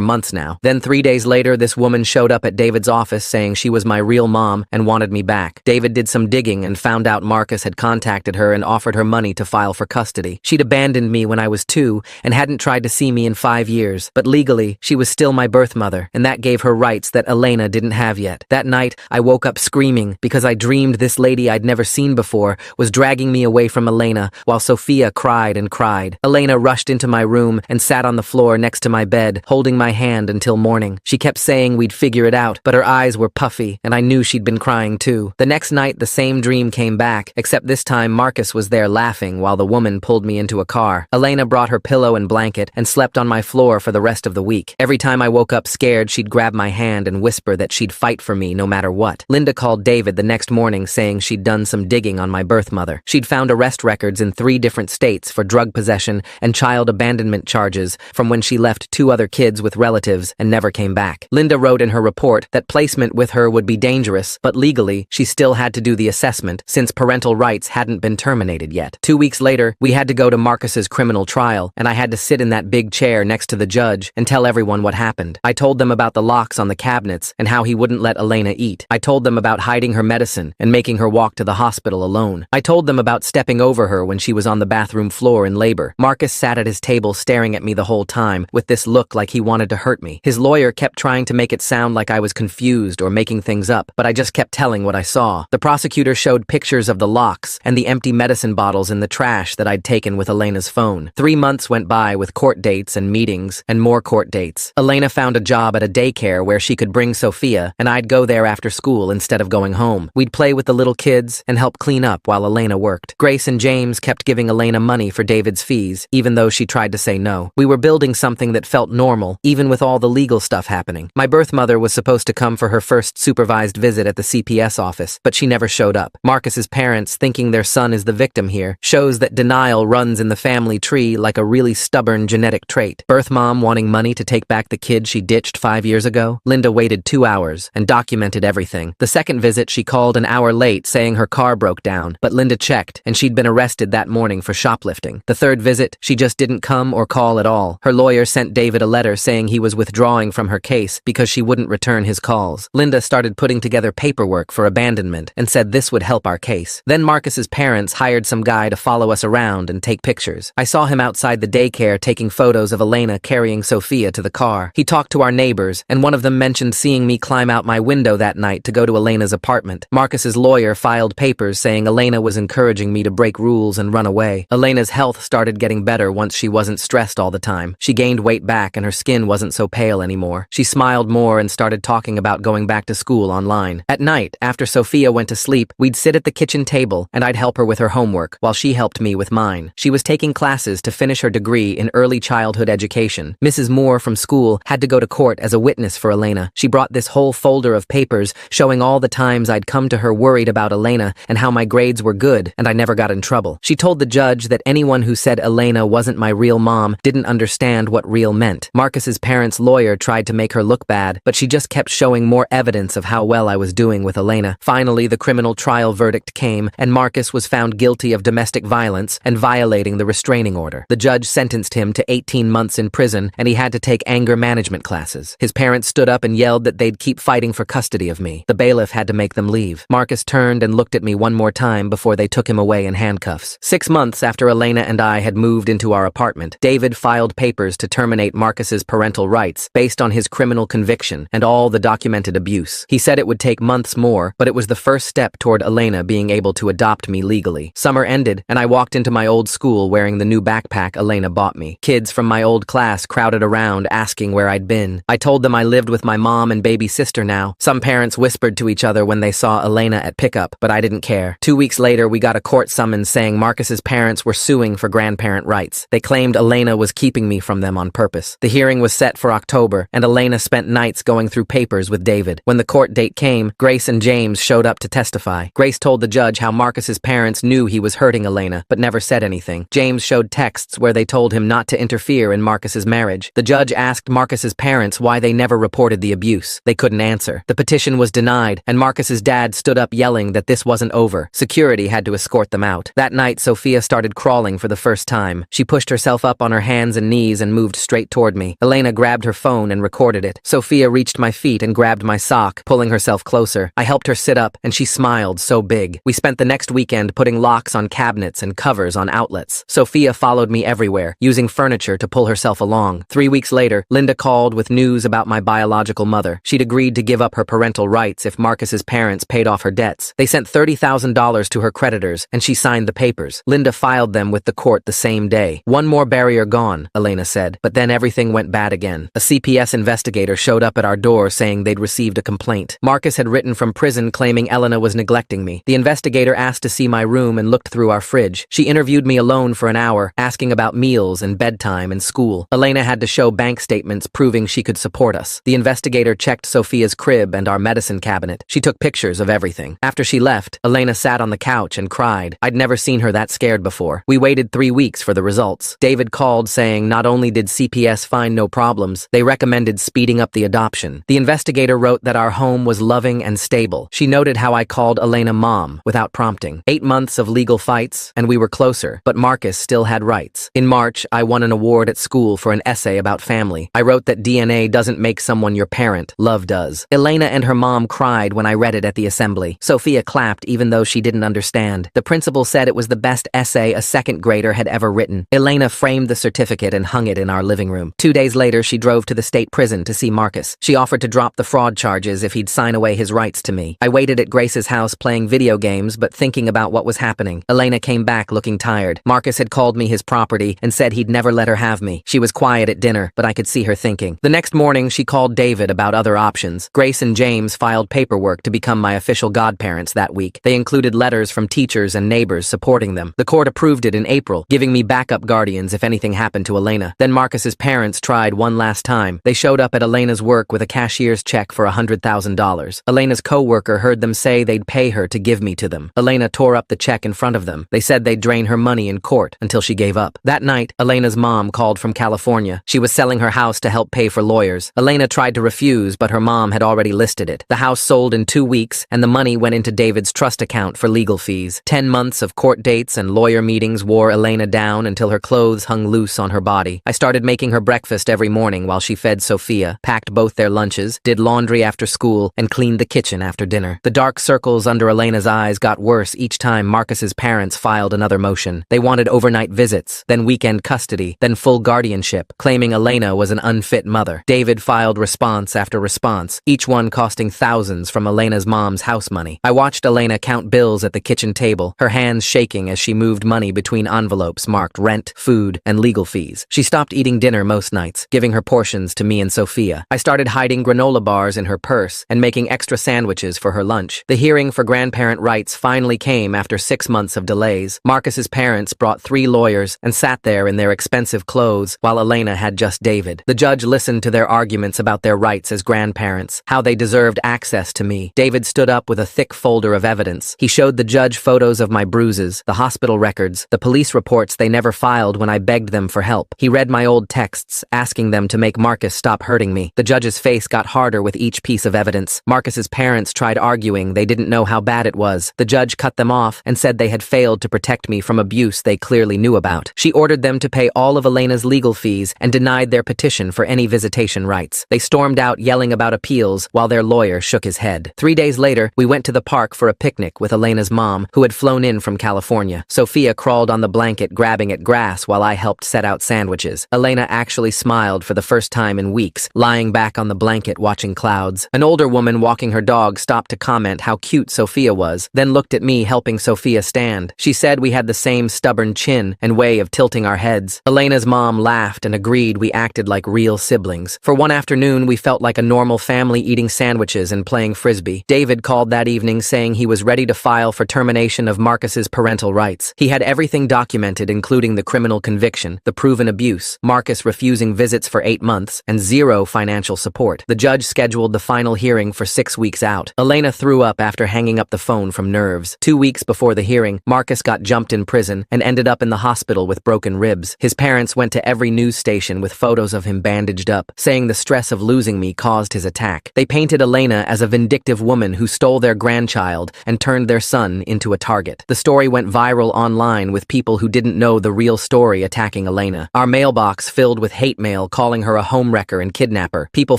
months now. Then 3 days later, this woman showed up at David's office saying she was my real mom and wanted me back. David did some digging and found out Marcus had contacted her and offered her money to file for custody. She'd abandoned me when I was 2 and hadn't tried to see me in 5 years, but legally, she was still my birth mother, and that gave her rights that Elena didn't have yet. That night, I woke up screaming because I dreamed this lady I'd never seen before was dragging me away from Elena while Sophia cried and cried. Elena rushed into my room and sat on the floor next to my bed, holding my hand until morning. She kept saying we'd figure it out, but her eyes were puffy, and I knew she'd been crying too. The next night, the same dream came back, except this time Marcus was there laughing while the woman pulled me into a car. Elena brought her pillow and blanket and slept on my floor for the rest of the week. Every time I woke up scared, she'd grab my hand and whisper that she'd fight for me no matter what. Linda called David the next morning saying she'd done some digging on my birth mother. She'd found arrest records in 3 different states for drug possession and child abandonment charges from when she left 2 other kids with relatives and never came back. Linda wrote in her report that placement with her would be dangerous, but legally, she still had to do the assessment since parental rights hadn't been terminated yet. 2 weeks later, we had to go to Marcus's criminal trial, and I had to sit in that big chair next to the judge and tell everyone what happened. I told them about the locks on the cabinets and how he wouldn't let Elena eat. I told them about hiding her medicine and making her walk to the hospital alone. I told them about stepping over her when she was on the bathroom floor in labor. Marcus sat at his table staring at me the whole time with this look like he wanted to hurt me. His lawyer kept trying to make it sound like I was confused or making things up, but I just kept telling what I saw. The prosecutor showed pictures of the locks and the empty medicine bottles in the trash that I'd taken with Elena's phone. 3 months went by with court dates and meetings and more court dates. Elena found a job at a daycare where she could bring Sophia, and I'd go there after school instead of going home. We'd play with the little kids and help clean up while Elena worked. Grace and James kept giving Elena money for David's fees, even though she tried to say no. We were building something that felt normal, even with all the legal stuff happening. My birth mother was supposed to come for her first supervised visit at the CPS office, but she never showed up. Marcus's parents, thinking their son is the victim here, shows that denial runs in the family tree like a really stubborn genetic trait. Birth mom wanting money to take back the kid she ditched 5 years ago. Linda waited 2 hours and documented everything. The second visit, she called an hour late saying her car broke down, but Linda checked and she'd been arrested that morning for shoplifting. The third visit, she just didn't come or call at all. Her lawyer sent David a letter saying he was withdrawing from her case because she wouldn't return his calls. Linda started putting together paperwork for abandonment and said this would help our case. Then Marcus's parents hired some guy to follow us around and take pictures. I saw him outside the daycare taking photos of Elena carrying Sophia to the car. He talked to our neighbors, and one of them mentioned seeing me climb out my window that night to go to Elena's apartment. Marcus's lawyer filed papers saying Elena was encouraging me to break rules and run away. Elena's health started getting better once she wasn't stressed all the time. She gained weight back and her skin wasn't so pale anymore. She smiled more and started talking about going back to school online. At night, after Sophia went to sleep, we'd sit at the kitchen table and I'd help her with her homework while she helped me with mine. She was taking classes to finish her degree in early childhood education. Mrs. Moore from school had to go to court as a witness for Elena. She brought this whole folder of papers showing all the times I'd come to her worried about Elena and how my grades were good and I never got in trouble. She told the judge that anyone who said Elena wasn't my real mom didn't understand what real meant. Marcus's parents' lawyer tried to make her look bad, but she just kept showing more evidence of how well I was doing with Elena. Finally, the criminal trial verdict came and Marcus was found guilty of domestic violence and violating the restraining order. The judge sentenced him to 18 months in prison and he had to take anger management classes. His parents stood up and yelled that they'd keep fighting for custody of me. The bailiff had to make them leave. Marcus turned and looked at me one more time before they took him away in handcuffs. 6 months after Elena and I had moved into our apartment, David filed papers to terminate Marcus's parental rights based on his criminal conviction and all the documented abuse. He said it would take months more, but it was the first step toward Elena being able to adopt me legally. Summer ended, and I walked into my old school wearing the new backpack Elena bought me. Kids from my old class crowded around asking where I'd been. I told them I lived with my mom and baby sister now. Some parents whispered to each other when they saw Elena at pickup, but I didn't care. 2 weeks later, we got a court summons saying Marcus's parents were suing for grandparent rights. They claimed Elena was keeping me from them on purpose. The hearing was set for October, and Elena spent nights going through papers with David. When the court date came, Grace and James showed up to testify. Grace told the judge how Marcus's parents knew he was hurting Elena, but never said anything. James showed texts where they told him not to interfere in Marcus's marriage. The judge asked Marcus's parents why they never reported the abuse. They couldn't answer. The petition was denied, and Marcus's dad stood up yelling that this wasn't over. Security had to escort sort them out. That night, Sophia started crawling for the first time. She pushed herself up on her hands and knees and moved straight toward me. Elena grabbed her phone and recorded it. Sophia reached my feet and grabbed my sock, pulling herself closer. I helped her sit up, and she smiled so big. We spent the next weekend putting locks on cabinets and covers on outlets. Sophia followed me everywhere, using furniture to pull herself along. 3 weeks later, Linda called with news about my biological mother. She'd agreed to give up her parental rights if Marcus's parents paid off her debts. They sent $30,000 to her creditors, and she signed the papers. Linda filed them with the court the same day. One more barrier gone, Elena said, but then everything went bad again. A CPS investigator showed up at our door saying they'd received a complaint. Marcus had written from prison claiming Elena was neglecting me. The investigator asked to see my room and looked through our fridge. She interviewed me alone for an hour, asking about meals and bedtime and school. Elena had to show bank statements proving she could support us. The investigator checked Sophia's crib and our medicine cabinet. She took pictures of everything. After she left, Elena sat on the couch and cried. I'd never seen her that scared before. We waited 3 weeks for the results. David called saying not only did CPS find no problems, they recommended speeding up the adoption. The investigator wrote that our home was loving and stable. She noted how I called Elena mom without prompting. 8 months of legal fights, and we were closer, but Marcus still had rights. In March, I won an award at school for an essay about family. I wrote that DNA doesn't make someone your parent, love does. Elena and her mom cried when I read it at the assembly. Sophia clapped even though she didn't understand. The principal said it was the best essay a second grader had ever written. Elena framed the certificate and hung it in our living room. 2 days later, she drove to the state prison to see Marcus. She offered to drop the fraud charges if he'd sign away his rights to me. I waited at Grace's house playing video games but thinking about what was happening. Elena came back looking tired. Marcus had called me his property and said he'd never let her have me. She was quiet at dinner, but I could see her thinking. The next morning, she called David about other options. Grace and James filed paperwork to become my official godparents that week. They included letters from teachers and neighbors supporting them. The court approved it in April, giving me backup guardians if anything happened to Elena. Then Marcus's parents tried one last time. They showed up at Elena's work with a cashier's check for $100,000. Elena's co-worker heard them say they'd pay her to give me to them. Elena tore up the check in front of them. They said they'd drain her money in court until she gave up. That night, Elena's mom called from California. She was selling her house to help pay for lawyers. Elena tried to refuse, but her mom had already listed it. The house sold in 2 weeks, and the money went into David's trust account for legal fees. 10 months of court dates and lawyer meetings wore Elena down until her clothes hung loose on her body. I started making her breakfast every morning while she fed Sophia, packed both their lunches, did laundry after school, and cleaned the kitchen after dinner. The dark circles under Elena's eyes got worse each time Marcus's parents filed another motion. They wanted overnight visits, then weekend custody, then full guardianship, claiming Elena was an unfit mother. David filed response after response, each one costing thousands from Elena's mom's house money. I watched Elena count bills at the kitchen table, her hands shaking as she moved money between envelopes marked rent, food, and legal fees. She stopped eating dinner most nights, giving her portions to me and Sophia. I started hiding granola bars in her purse and making extra sandwiches for her lunch. The hearing for grandparent rights finally came after 6 months of delays. Marcus's parents brought 3 lawyers and sat there in their expensive clothes while Elena had just David. The judge listened to their arguments about their rights as grandparents, how they deserved access to me. David stood up with a thick folder of evidence. He showed the judge photos of my bruises, the hospital records, the police reports they never filed when I begged them for help. He read my old texts, asking them to make Marcus stop hurting me. The judge's face got harder with each piece of evidence. Marcus's parents tried arguing they didn't know how bad it was. The judge cut them off and said they had failed to protect me from abuse they clearly knew about. She ordered them to pay all of Elena's legal fees and denied their petition for any visitation rights. They stormed out yelling about appeals while their lawyer shook his head. 3 days later, we went to the park for a picnic with Elena's mom, who had flown in from California. Sophia crawled on the blanket grabbing at grass while I helped set out sandwiches. Elena actually smiled for the first time in weeks, lying back on the blanket watching clouds. An older woman walking her dog stopped to comment how cute Sophia was, then looked at me helping Sophia stand. She said we had the same stubborn chin and way of tilting our heads. Elena's mom laughed and agreed we acted like real siblings. For one afternoon, we felt like a normal family eating sandwiches and playing frisbee. David called that evening saying he was ready to file for termination of Marcus's parental rights. He had everything documented, including the criminal conviction, the proven abuse, Marcus refusing visits for 8 months, and 0 financial support. The judge scheduled the final hearing for 6 weeks out. Elena threw up after hanging up the phone from nerves. 2 weeks before the hearing, Marcus got jumped in prison and ended up in the hospital with broken ribs. His parents went to every news station with photos of him bandaged up, saying the stress of losing me caused his attack. They painted Elena as a vindictive woman who stole their grandchild and turned their son into a target. it. The story went viral online with people who didn't know the real story attacking Elena. Our mailbox filled with hate mail calling her a homewrecker and kidnapper. People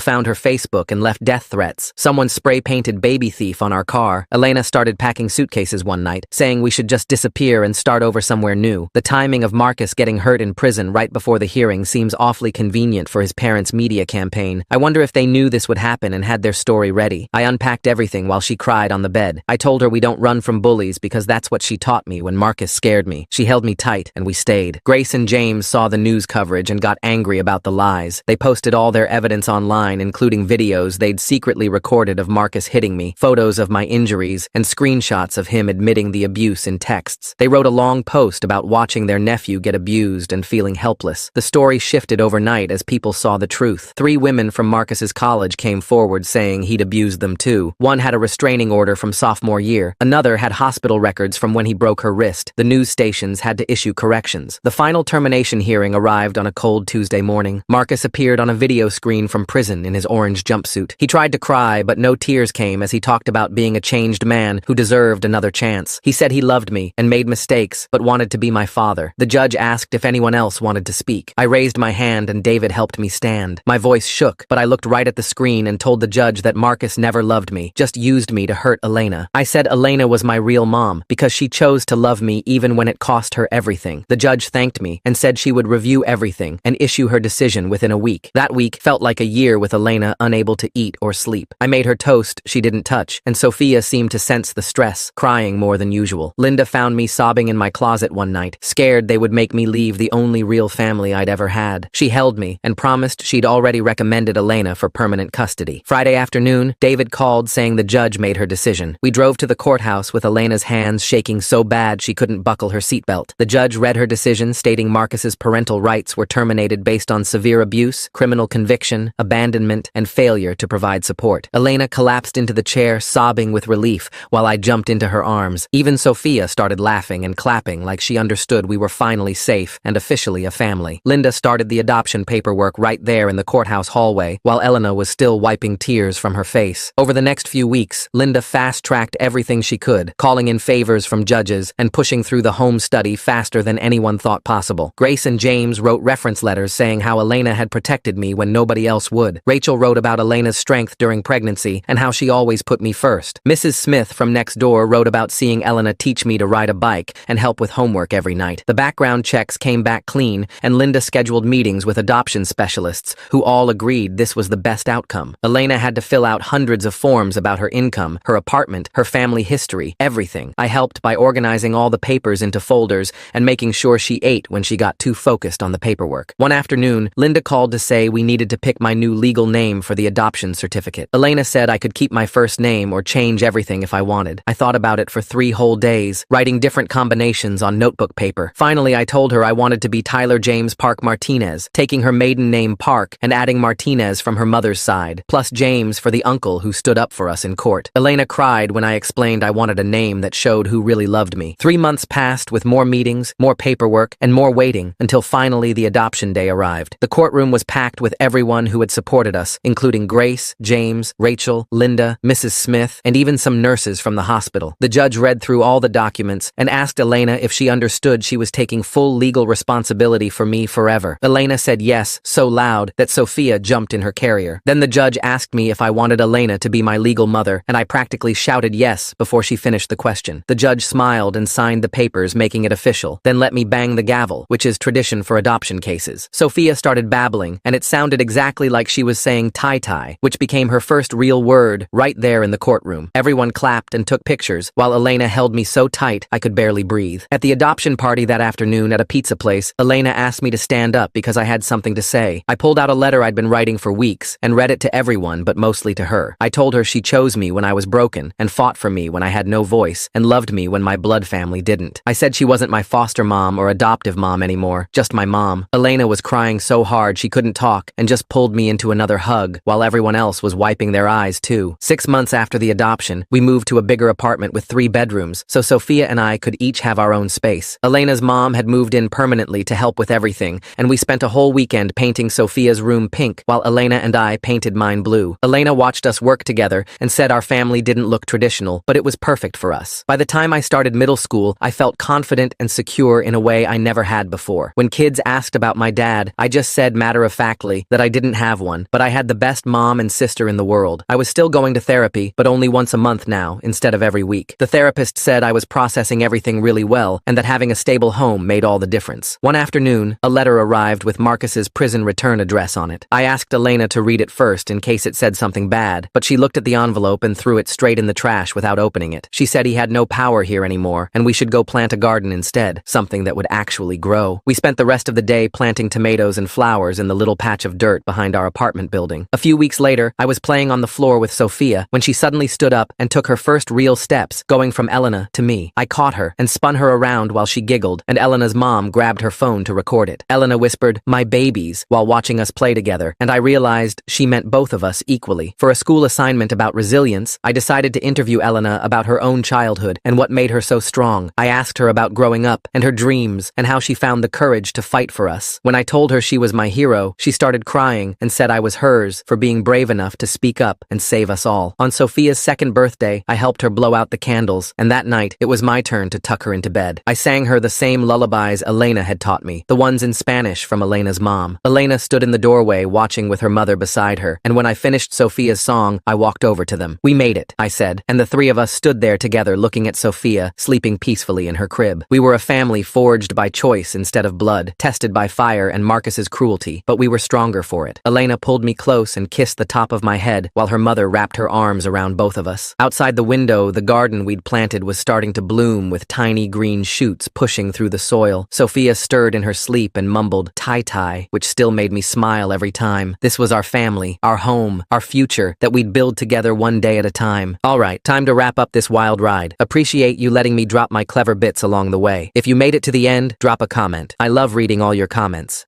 found her Facebook and left death threats. Someone spray-painted baby thief on our car. Elena started packing suitcases one night, saying we should just disappear and start over somewhere new. The timing of Marcus getting hurt in prison right before the hearing seems awfully convenient for his parents' media campaign. I wonder if they knew this would happen and had their story ready. I unpacked everything while she cried on the bed. I told her we don't run from bullies because that's what she taught me when Marcus scared me. She held me tight and we stayed. Grace and James saw the news coverage and got angry about the lies. They posted all their evidence online, including videos they'd secretly recorded of Marcus hitting me, photos of my injuries, and screenshots of him admitting the abuse in texts. They wrote a long post about watching their nephew get abused and feeling helpless. The story shifted overnight as people saw the truth. 3 women from Marcus's college came forward saying he'd abused them too. One had a restraining order from sophomore year. Another had hospital records from when he broke her wrist. The news stations had to issue corrections. The final termination hearing arrived on a cold Tuesday morning. Marcus appeared on a video screen from prison in his orange jumpsuit. He tried to cry, but no tears came as he talked about being a changed man who deserved another chance. He said he loved me and made mistakes, but wanted to be my father. The judge asked if anyone else wanted to speak. I raised my hand and David helped me stand. My voice shook, but I looked right at the screen and told the judge that Marcus never loved me, just used me to hurt Elena. I said Elena was my real mom because she chose to love me even when it cost her everything. The judge thanked me and said she would review everything and issue her decision within a week. That week felt like a year with Elena unable to eat or sleep. I made her toast she didn't touch, and Sophia seemed to sense the stress, crying more than usual. Linda found me sobbing in my closet one night, scared they would make me leave the only real family I'd ever had. She held me and promised she'd already recommended Elena for permanent custody. Friday afternoon, David called saying the judge made her decision. We drove to the courthouse with Elena's hands shaking so bad she couldn't buckle her seatbelt. The judge read her decision stating Marcus's parental rights were terminated based on severe abuse, criminal conviction, abandonment, and failure to provide support. Elena collapsed into the chair, sobbing with relief, while I jumped into her arms. Even Sophia started laughing and clapping like she understood we were finally safe and officially a family. Linda started the adoption paperwork right there in the courthouse hallway, while Elena was still wiping tears from her face. Over the next few weeks, Linda fast-tracked everything she could, calling in favors from judges and pushing through the home study faster than anyone thought possible. Grace and James wrote reference letters saying how Elena had protected me when nobody else would. Rachel wrote about Elena's strength during pregnancy and how she always put me first. Mrs. Smith from next door wrote about seeing Elena teach me to ride a bike and help with homework every night. The background checks came back clean, and Linda scheduled meetings with adoption specialists who all agreed this was the best outcome. Elena had to fill out hundreds of forms about her income, her apartment, her family history, everything. I helped by organizing all the papers into folders and making sure she ate when she got too focused on the paperwork. One afternoon, Linda called to say we needed to pick my new legal name for the adoption certificate. Elena said I could keep my first name or change everything if I wanted. I thought about it for 3 whole days, writing different combinations on notebook paper. Finally, I told her I wanted to be Tyler James Park Martinez, taking her maiden name Park and adding Martinez from her mother's side, plus James for the uncle who stood up for us in court. Elena cried when I explained I wanted a name that showed who really loved me. 3 months passed with more meetings, more paperwork, and more waiting until finally the adoption day arrived. The courtroom was packed with everyone who had supported us, including Grace, James, Rachel, Linda, Mrs. Smith, and even some nurses from the hospital. The judge read through all the documents and asked Elena if she understood she was taking full legal responsibility for me forever. Elena said yes, so loud that Sophia jumped in her carrier. Then the judge asked me if I wanted Elena to be my legal mother, and I practically shouted yes before she finished the question. The judge smiled and signed the papers, making it official, then let me bang the gavel, which is tradition for adoption cases. Sophia started babbling, and it sounded exactly like she was saying tie-tie, which became her first real word right there in the courtroom. Everyone clapped and took pictures, while Elena held me so tight I could barely breathe. At the adoption party that afternoon at a pizza place, Elena asked me to stand up because I had something to say. I pulled out a letter I'd been writing for weeks and read it to everyone but mostly to her. I told her she chose me when I was broken and fought for me when I had no voice and loved me when my blood family didn't. I said she wasn't my foster mom or adoptive mom anymore, just my mom. Elena was crying so hard she couldn't talk and just pulled me into another hug while everyone else was wiping their eyes too. 6 months after the adoption, we moved to a bigger apartment with 3 bedrooms so Sophia and I could each have our own space. Elena's mom had moved in permanently to help with everything, and we spent a whole weekend painting Sophia's room pink while Elena and I painted mine blue. Elena watched us work together and said our family didn't look traditional, but it was perfect for us. By the time time I started middle school, I felt confident and secure in a way I never had before. When kids asked about my dad, I just said matter-of-factly that I didn't have one, but I had the best mom and sister in the world. I was still going to therapy, but only once a month now, instead of every week. The therapist said I was processing everything really well, and that having a stable home made all the difference. One afternoon, a letter arrived with Marcus's prison return address on it. I asked Elena to read it first in case it said something bad, but she looked at the envelope and threw it straight in the trash without opening it. She said he had no power here anymore, and we should go plant a garden instead, something that would actually grow. We spent the rest of the day planting tomatoes and flowers in the little patch of dirt behind our apartment building. A few weeks later, I was playing on the floor with Sophia when she suddenly stood up and took her first real steps, going from Elena to me. I caught her and spun her around while she giggled, and Elena's mom grabbed her phone to record it. Elena whispered, "My babies," while watching us play together, and I realized she meant both of us equally. For a school assignment about resilience, I decided to interview Elena about her own childhood and what made her so strong. I asked her about growing up and her dreams and how she found the courage to fight for us. When I told her she was my hero, she started crying and said I was hers for being brave enough to speak up and save us all. On Sophia's second birthday, I helped her blow out the candles, and that night, it was my turn to tuck her into bed. I sang her the same lullabies Elena had taught me, the ones in Spanish from Elena's mom. Elena stood in the doorway watching with her mother beside her, and when I finished Sophia's song, I walked over to them. "We made it," I said, and the three of us stood there together looking at Sophia, sleeping peacefully in her crib. We were a family forged by choice instead of blood, tested by fire and Marcus's cruelty, but we were stronger for it. Elena pulled me close and kissed the top of my head, while her mother wrapped her arms around both of us. Outside the window, the garden we'd planted was starting to bloom with tiny green shoots pushing through the soil. Sophia stirred in her sleep and mumbled, "Tai-tai," which still made me smile every time. This was our family, our home, our future, that we'd build together one day at a time. All right, time to wrap up this wild ride. Appreciate you letting me drop my clever bits along the way. If you made it to the end, drop a comment. I love reading all your comments.